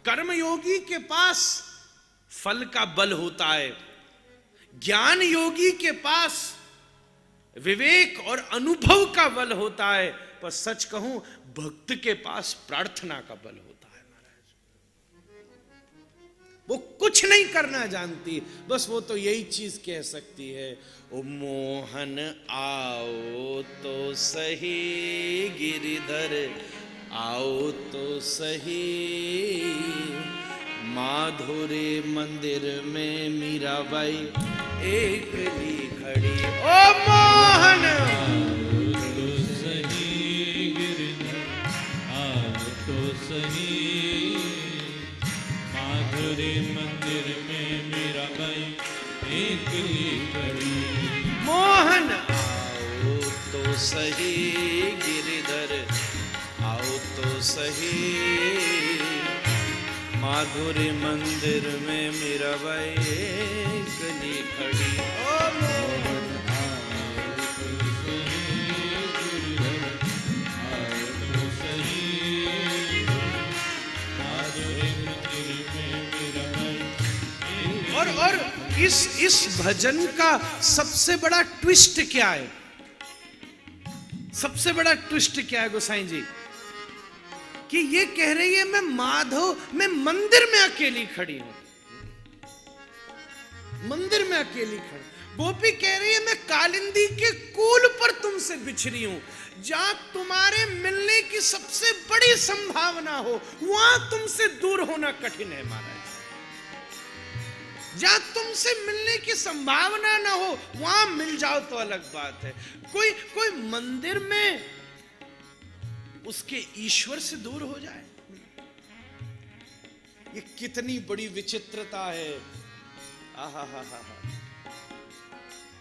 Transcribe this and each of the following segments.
कर्मयोगी के पास फल का बल होता है, ज्ञान योगी के पास विवेक और अनुभव का बल होता है, पर सच कहूं भक्त के पास प्रार्थना का बल होता है महाराज। वो कुछ नहीं करना जानती, बस वो तो यही चीज कह सकती है, ओ मोहन आओ तो सही गिरिधर, आओ तो सही माधुरी मंदिर में मीराबाई एकली खड़ी। ओ मोहन तो सही गिरधर, आओ तो सही माधुरी मंदिर में मीराबाई एकली खड़ी। मोहन आओ तो सही गिरिधर, आओ तो सही माधुरी मंदिर में मीराबाई एकली खड़ी। ओ मोहन आओ तो सही गिरधर, आओ तो सही माधुरी मंदिर में मीराबाई। और इस भजन का सबसे बड़ा ट्विस्ट क्या है? सबसे बड़ा ट्विस्ट क्या है गोसाई जी? कि ये कह रही है मैं माधव, मैं मंदिर में अकेली खड़ी हूं, मंदिर में अकेली खड़ी। गोपी कह रही है मैं कालिंदी के कूल पर तुमसे बिछड़ी हूं, जहां तुम्हारे मिलने की सबसे बड़ी संभावना हो वहां तुमसे दूर होना कठिन है महाराज। जहां तुमसे मिलने की संभावना ना हो वहां मिल जाओ तो अलग बात है। कोई मंदिर में उसके ईश्वर से दूर हो जाए, ये कितनी बड़ी विचित्रता है। आहा हा हा हा।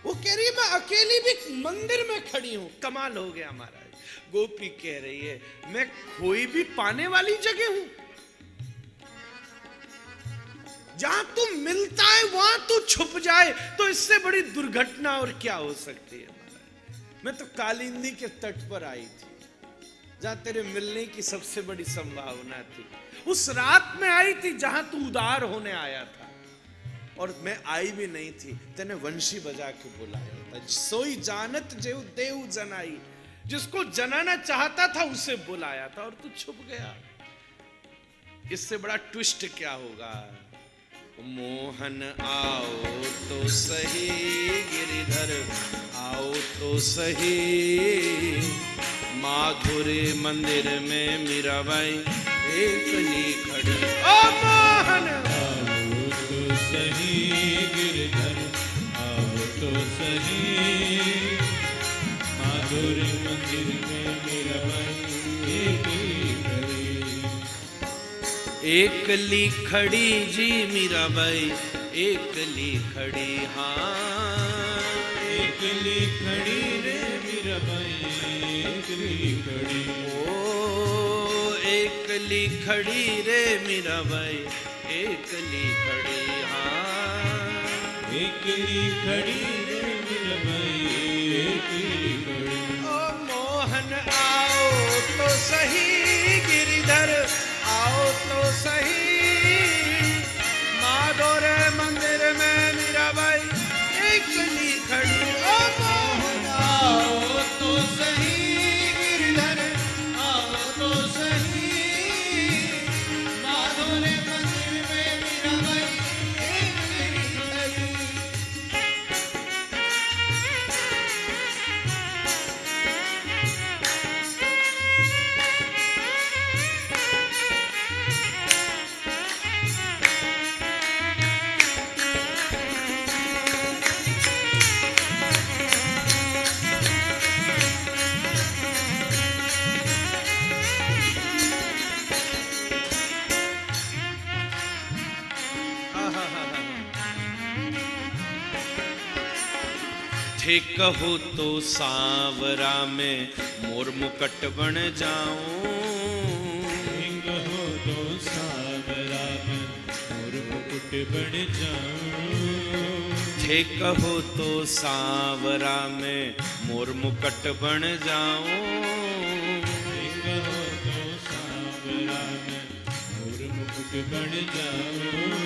वो कह रही है मैं अकेली भी मंदिर में खड़ी हूं, कमाल हो गया महाराज। गोपी कह रही है मैं खोई भी पाने वाली जगह हूं, जहां तू मिलता है वहां तू छुप जाए, तो इससे बड़ी दुर्घटना और क्या हो सकती है महाराज। मैं तो कालिंदी के तट पर आई थी, जहां तेरे मिलने की सबसे बड़ी संभावना थी। उस रात में आई थी जहां तू उदार होने आया था, और मैं आई भी नहीं थी, तेने वंशी बजा के बुलाया था। सोई जानत जेऊ देव जनाई, जिसको जनाना चाहता था उसे बुलाया था, और तू छुप गया। इससे बड़ा ट्विस्ट क्या होगा? मोहन आओ तो सही गिरिधर, आओ तो सही माधुरी मंदिर में मीराबाई एकली खड़ी। ओ मोहन आओ तो सही गिरधर, आओ तो सही माधुरी मंदिर में मीराबाई एकली खड़ी। एकली खड़ी जी मीराबाई एकली खड़ी। हाँ एकली खड़ी रे मीराबाई एकली खड़ी। ओ एकली खड़ी रे मीराबाई एकली खड़ी। हाँ एकली खड़ी रे मीराबाई एकली खड़ी। ओ मोहन आओ तो सही गिरिधर, आओ तो सही माधुरी मंदिर में मीराबाई एकली खड़ी। ओ मोहन आओ तो सही गिरधर, आओ तो सही माधुरी मंदिर में मीराबाई एकली खड़ी। थे कहो तो सांवरा में मोर मुकट बन जाऊं। कहो तो सांवरा में मोर मुकुट बन जाऊं। थे कहो तो सांवरा में मोर मुकट बन जाऊं। कहो तो सांवरा में मोर मुकुट एक बन जाओ।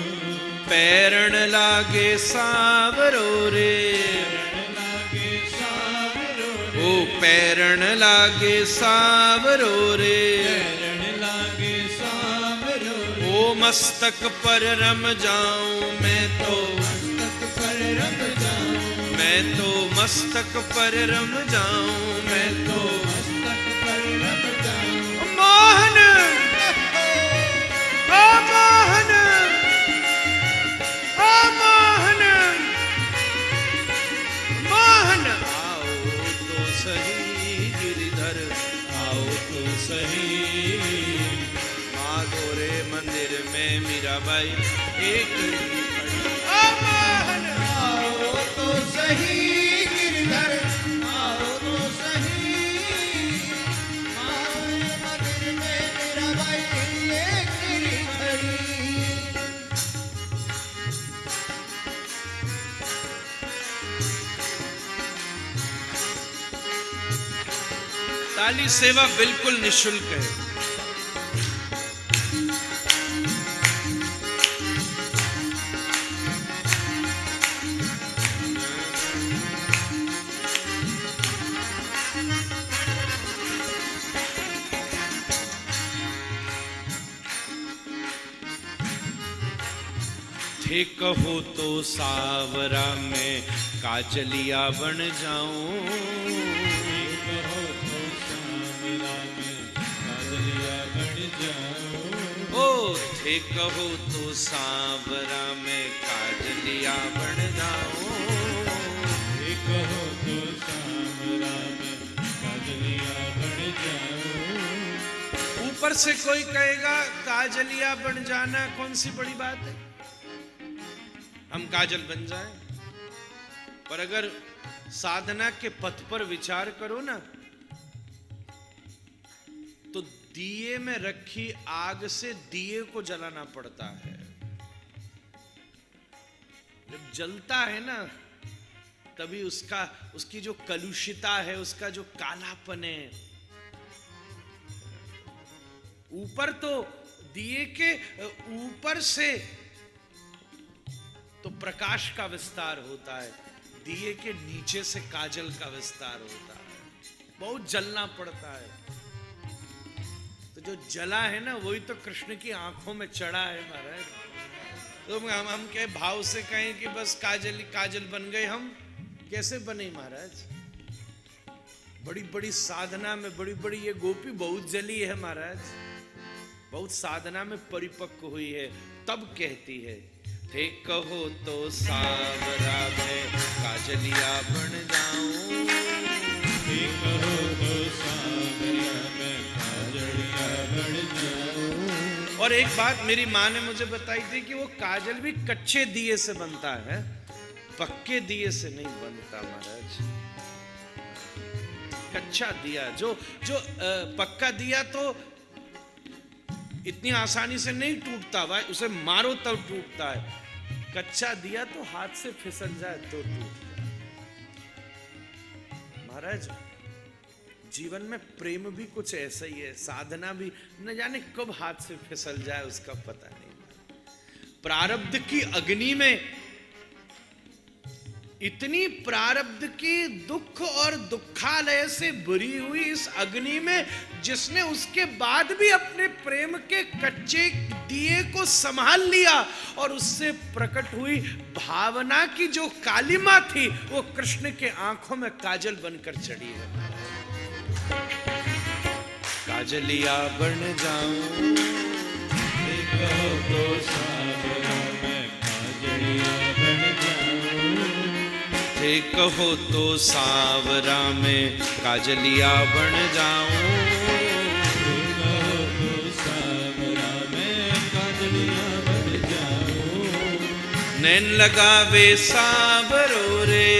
पैरण लागे सावरो रे, लागे सावरो रे, ओ पैरण लागे सावरो रे, पैरण लागे सावरो रे, ओ मस्तक पर रम जाऊं मैं तो, मस्तक पर रम जाऊं, मैं तो मस्तक पर रम जाऊं, मैं तो मस्तक पर रम जाऊं। मोहन, ओ मोहन, ओ मोहन, मोहन आओ तो सही गिरिधर, आओ तो सही, माधो रे मंदिर में मीराबाई एक ओ मोहन आओ तो सही गिरधर, आओ तो सही, आओ मंदिर में मीराबाई एक गिरधरी। ताली सेवा बिल्कुल निशुल्क है। थे कहो तो सावरा में काजलिया बन जाऊं, कहो तो सावरा में काजलिया बन जाओ। ओ थे कहो तो सावरा में काजलिया बन जाऊं, कहो तो सावरा में काजलिया बन जाओ। ऊपर से कोई कहेगा काजलिया बन जाना कौन सी बड़ी बात है, हम काजल बन जाएं। पर अगर साधना के पथ पर विचार करो ना, तो दिए में रखी आग से दिए को जलाना पड़ता है। जब जलता है ना, तभी उसकी जो कलुषिता है, उसका जो कालापन है, ऊपर तो दिए के ऊपर से तो प्रकाश का विस्तार होता है, दिए के नीचे से काजल का विस्तार होता है, बहुत जलना पड़ता है। तो जो जला है ना, वही तो कृष्ण की आंखों में चढ़ा है महाराज। तो हम क्या भाव से कहें कि बस काजल बन गए, हम कैसे बने महाराज। बड़ी बड़ी साधना में बड़ी बड़ी ये गोपी बहुत जली है महाराज, बहुत साधना में परिपक्व हुई है, तब कहती है थे कहो तो सावरा में काजलिया बन जाऊं, थे कहो तो सावरा में काजलिया बन जाओ। और एक बात मेरी माँ ने मुझे बताई थी कि वो काजल भी कच्चे दिए से बनता है, पक्के दिए से नहीं बनता महाराज। कच्चा दिया जो पक्का दिया तो इतनी आसानी से नहीं टूटता भाई, उसे मारो तब टूटता है। कच्चा दिया तो हाथ से फिसल जाए तो टूट जाए। महाराज जीवन में प्रेम भी कुछ ऐसा ही है, साधना भी न जाने कब हाथ से फिसल जाए उसका पता नहीं। प्रारब्ध की अग्नि में इतनी प्रारब्ध की दुख और दुखालय से भरी हुई इस अग्नि में, जिसने उसके बाद भी अपने प्रेम के कच्चे दिए को संभाल लिया और उससे प्रकट हुई भावना की जो कालिमा थी, वो कृष्ण के आंखों में काजल बनकर चढ़ी है। काजलिया बन जाऊं, कहो तो सावरा में काजलिया बन जाओ। थे कहो तो सावरा में काजलिया बन जाऊं, कहो तो सावरा में काजलिया बन जाओ। नैन लगावे सावरो रे,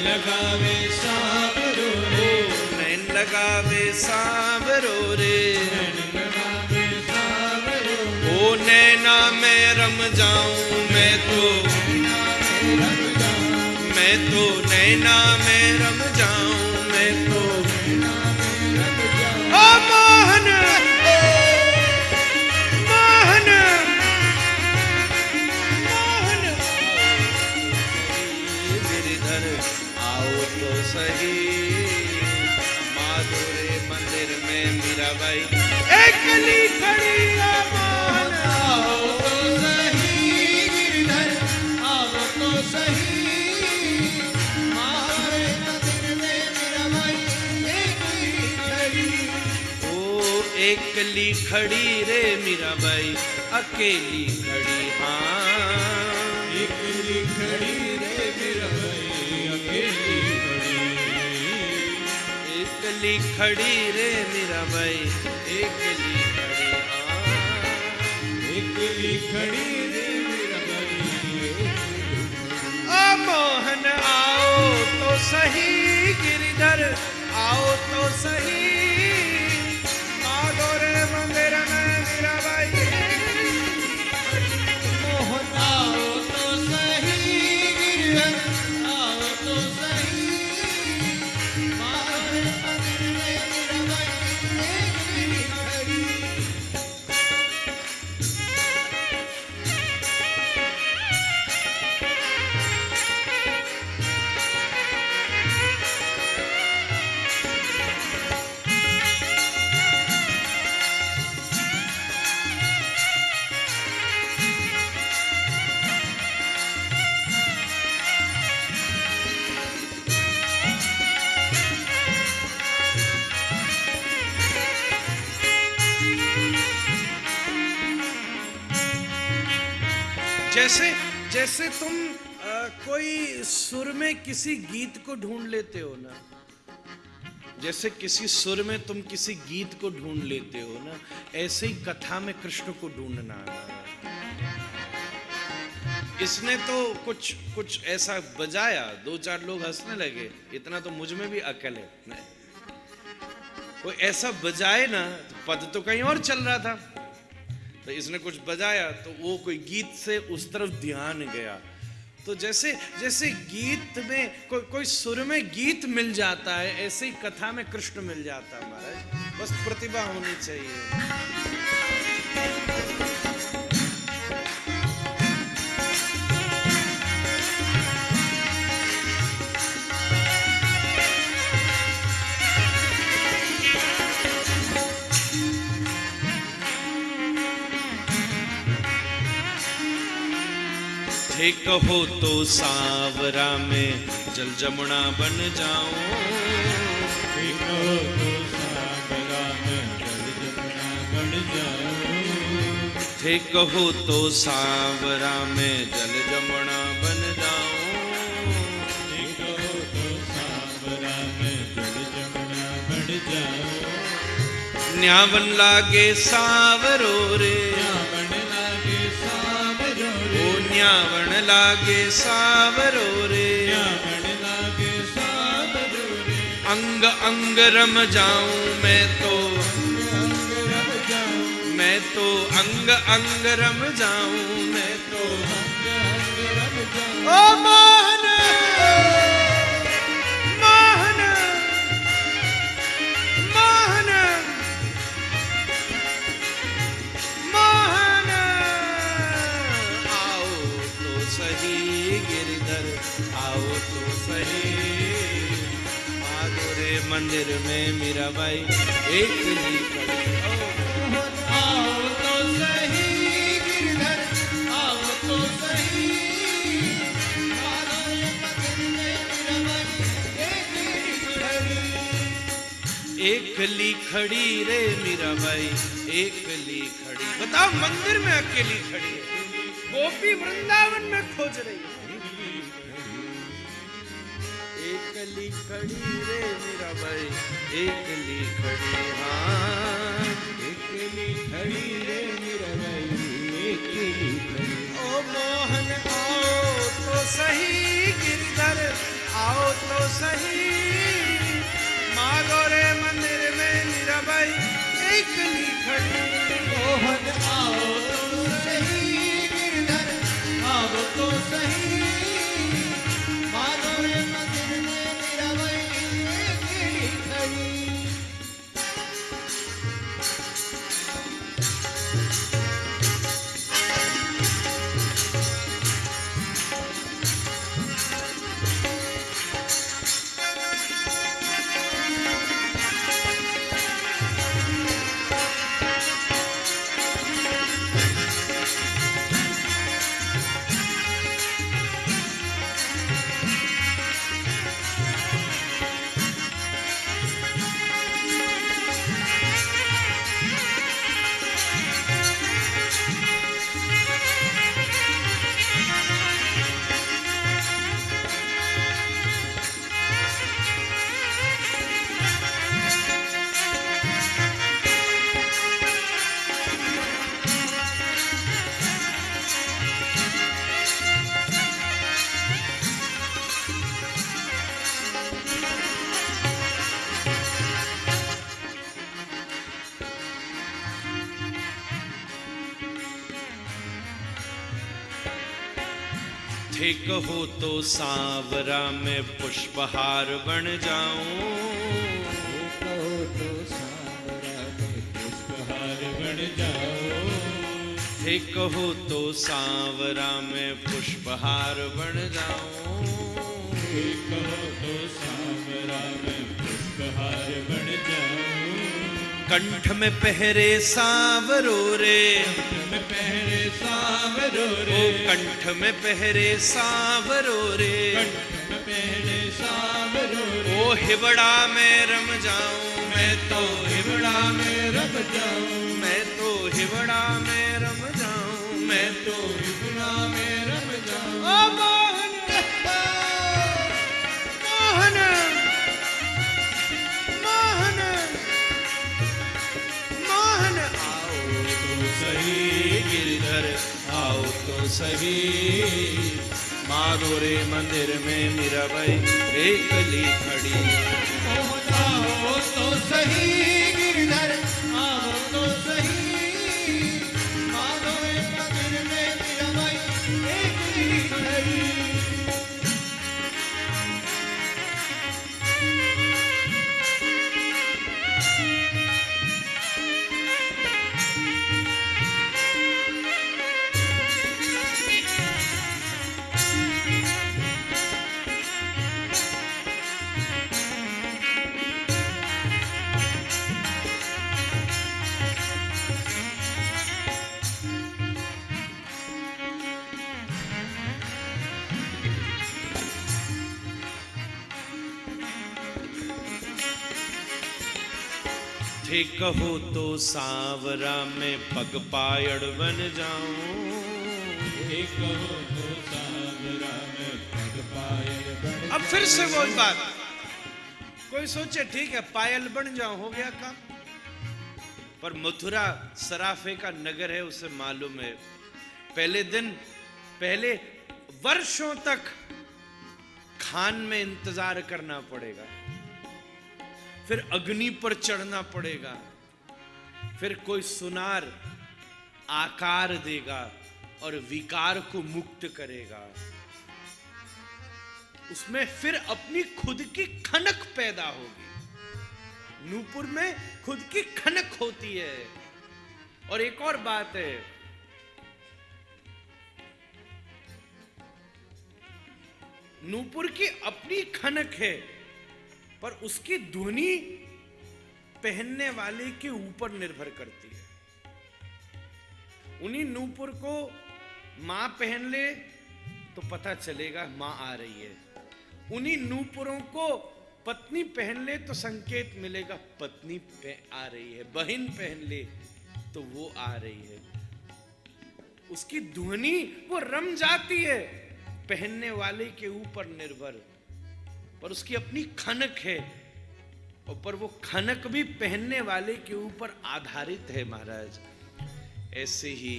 लगावे सावरो रे, नैन लगावे सावरो रे, लगावे सावरो रे। ओ नैना में रम जाऊं मैं तो, मैं तो नैना में रम जाऊं मैं तो। ओ मोहन मोहन सही, माधुरे मंदिर में मीराबाई एकली खड़ी है मोहन। आओ तो सही गिरधर, आओ तो सही, माधुरे मंदिर में मीराबाई एकली खड़ी। ओ एकली खड़ी रे मीराबाई अकेली खड़ी, हाँ एकली खड़ी रे मीराबाई अकेली खड़ी। एकली खड़ी रे मीराबाई एकली खड़ी, हाँ एकली खड़ी रे मीराबाई एकली खड़ी। ओ मोहन आओ तो सही गिरधर, आओ तो सही, माधुरे मंदिर में मीराबाई। मोहन आओ तो सही गिरधर, आओ तो सही, माधुरे मंदिर में मीराबाई एकली खड़ी। जैसे जैसे तुम कोई सुर में किसी गीत को ढूंढ लेते हो ना, जैसे किसी सुर में तुम किसी गीत को ढूंढ लेते हो ना, ऐसे ही कथा में कृष्ण को ढूंढना है। इसने तो कुछ कुछ ऐसा बजाया, दो चार लोग हंसने लगे, इतना तो मुझ में भी अकल है। नहीं, कोई ऐसा बजाए ना, तो पद तो कहीं और चल रहा था, तो इसने कुछ बजाया तो वो कोई गीत से उस तरफ ध्यान गया। तो जैसे जैसे गीत में कोई सुर में गीत मिल जाता है, ऐसे ही कथा में कृष्ण मिल जाता है महाराज। बस प्रतिभा होनी चाहिए। थे कहो तो सांवरा में जल जमुना बन जाऊं, देखो तो सांवरा में जल जमुना बन जाऊं। थे कहो तो सांवरा में जल जमुना बन जाऊं, देखो तो सांवरा में जल जमुना बन जाऊं। न्यावन लागे सांवरो रे, न्यावन लागे सांवरो रे, ओ न्यावन लागे सांवरो रे, न्यावन लागे सांवरो रे। अंग अंग रम जाऊं मैं तो, अंग रम जाऊं, मैं तो अंग अंग रम जाऊं, मैं तो अंग अंग रम जाऊं। ओ मोहन मोहन मोहन मोहन, आओ तो सही गिरधर, आओ तो सही, माधुरे मंदिर में मीराबाई एकली खड़ी। आओ तो सही गिरधर, आओ तो सही, माधुरे मंदिर में मीराबाई एकली खड़ी। एकली खड़ी रे मीराबाई एकली खड़ी। बताओ, मंदिर में अकेली खड़ी है, गोपी वृंदावन में खोज रही है। एकली खड़ी रे मीराबाई एकली खड़ी, हाँ एकली खड़ी रे मीराबाई एकली खड़ी। ओ मोहन आओ तो सही गिरधर, आओ तो सही, माधुरे मंदिर में मीराबाई एकली खड़ी। मोहन आओ तो सही गिरधर, आओ तो सही, माधुरे मंदिर में मीराबाई एकली खड़ी। थे कहो तो सांवरा मैं पुष्पहार बन जाऊं, कहो तो सांवरा में पुष्पहार बन जाओ, थे कहो तो सांवरा मैं पुष्पहार बन जाऊं, कहो तो सांवरा में पुष्पहार बन जाओ, कंठ में पहरे सांवरो रे, में पहरे सांवरो रे, ओ कंठ में पहरे सांवरो रे, कंठ में पहरे सांवरो रे, ओ हिवड़ा में रम जाऊं, मैं तो हिवड़ा में रम जाऊं, मैं तो हिवड़ा में रम जाऊं, मैं तो हिवड़ा में रम जाऊं, ओ मोहन मोहन मोहन मोहन आओ तो सही गिरधर, आओ तो सही माधो रे मंदिर में मीराबाई एकली खड़ी, आओ तो सही गिरधर, आओ तो सही माधो रे मंदिर में मीराबाई एकली खड़ी। थे कहो तो सांवरा में पग पायड़ बन जाऊं, एक कहो तो सांवरा में पग पायल बन अब फिर से वही बात, कोई सोचे ठीक है पायल बन जाऊं हो गया काम, पर मथुरा सराफे का नगर है, उसे मालूम है पहले वर्षों तक खान में इंतजार करना पड़ेगा, फिर अग्नि पर चढ़ना पड़ेगा, फिर कोई सुनार आकार देगा और विकार को मुक्त करेगा, उसमें फिर अपनी खुद की खनक पैदा होगी। नूपुर में खुद की खनक होती है। और एक और बात है, नूपुर की अपनी खनक है, पर उसकी ध्वनि पहनने वाले के ऊपर निर्भर करती है। उन्हीं नूपुर को मां पहन ले तो पता चलेगा मां आ रही है, उन्हीं नूपुरों को पत्नी पहन ले तो संकेत मिलेगा पत्नी पे आ रही है, बहन पहन ले तो वो आ रही है। उसकी ध्वनि वो रम जाती है, पहनने वाले के ऊपर निर्भर, पर उसकी अपनी खनक है, और पर वो खनक भी पहनने वाले के ऊपर आधारित है महाराज। ऐसे ही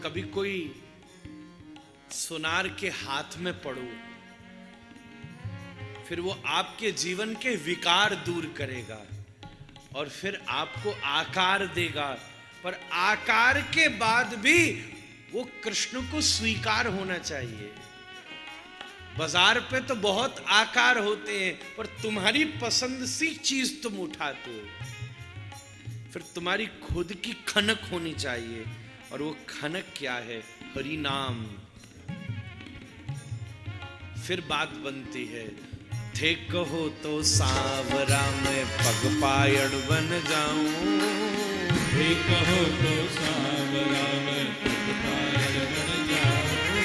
कभी कोई सुनार के हाथ में पड़ो, फिर वो आपके जीवन के विकार दूर करेगा और फिर आपको आकार देगा, पर आकार के बाद भी वो कृष्ण को स्वीकार होना चाहिए। बाजार पे तो बहुत आकार होते हैं, पर तुम्हारी पसंद सी चीज तुम उठाते हो, फिर तुम्हारी खुद की खनक होनी चाहिए, और वो खनक क्या है? हरि नाम। फिर बात बनती है, थे कहो तो सांवरा में पग पायड़ बन जाऊं, थे कहो तो सांवरा में पग पायल बन जाऊं,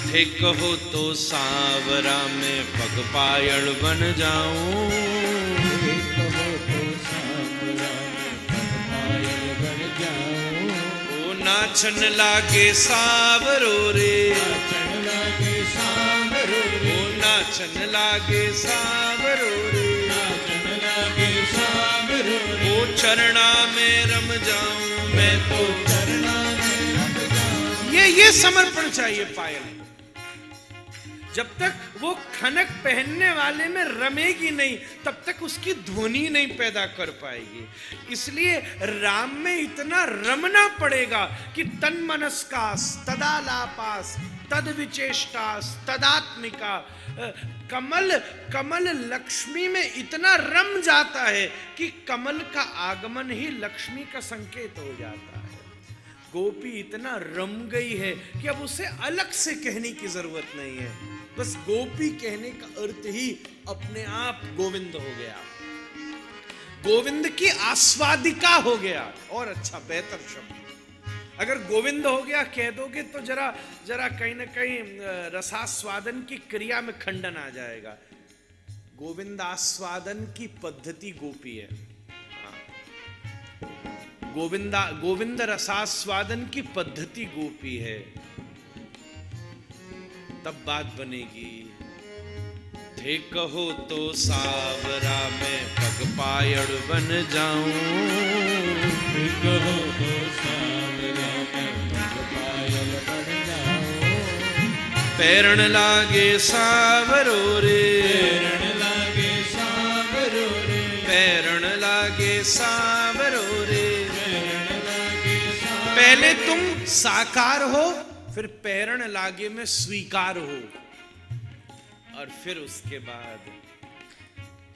थे कहो तो सांवरा में पग पायड़ बन जाऊं, थे कहो तो सांवरा में पग पायल बन जाऊं, ओ नाचन लागे सांवरो रे, नाचन लागे सांवरो रे, ओ नाचन लागे सांवरो रे, नाचन लागे सांवरो रे, ओ चरणा में रम जाऊं मैं तो। चरणा में रम जाऊं। ये समर्पण चाहिए पायल। जब तक वो खनक पहनने वाले में रमेगी नहीं, तब तक उसकी ध्वनि नहीं पैदा कर पाएगी। इसलिए राम में इतना रमना पड़ेगा कि तन मनस्कास तदालापास तद विचेष्टास तदात्मिका। कमल कमल लक्ष्मी में इतना रम जाता है कि कमल का आगमन ही लक्ष्मी का संकेत हो जाता है। गोपी इतना रम गई है कि अब उसे अलग से कहने की जरूरत नहीं है, बस गोपी कहने का अर्थ ही अपने आप गोविंद हो गया, गोविंद की आस्वादिका हो गया। और अच्छा बेहतर शब्द, अगर गोविंद हो गया कह दोगे तो जरा जरा कहीं ना कहीं रसास्वादन की क्रिया में खंडन आ जाएगा। गोविंद आस्वादन की पद्धति गोपी है। गोविंद रसास्वादन की पद्धति गोपी है, तब बात बनेगी। थे कहो तो सावरा मैं पग पायड़ बन जाऊं, थे कहो तो सावरा मैं पग पायल बन जाऊं। पैरण लागे सावरो रे, पैरण लागे सावरो रे, पैरण लागे सावरो रे। पैरण लागे सावरो। पहले तुम साकार हो, फिर पैरण लागे में स्वीकार हो, और फिर उसके बाद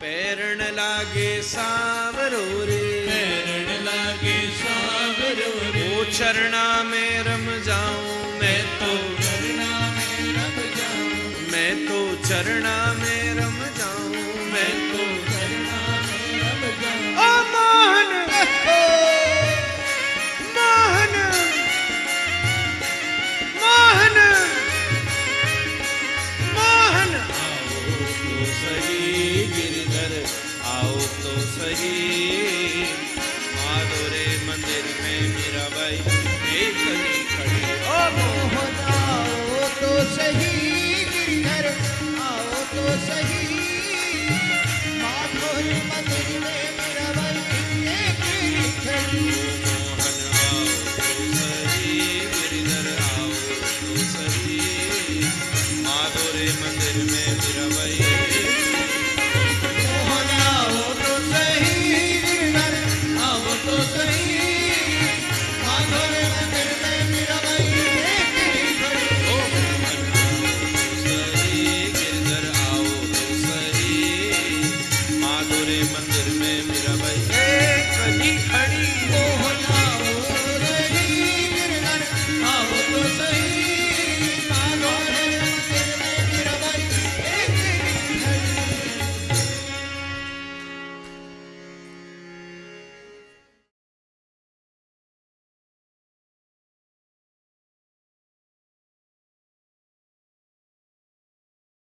पैरण लागे सावरो रे, पैरण लागे सावरो रे। वो चरना में रम जाऊं मैं तो, चरना में रम जाऊं, मैं तो चरना में रम जाऊं, मैं तो चरना में रम जाऊं। ओ मोहन मोहन मोहन मोहन। आओ तो सही गिरधर, आओ तो सही, माधुरे मंदिर में मीराबाई एक ही खड़ी। ओ मोहन आओ तो सही गिरधर, आओ तो सही।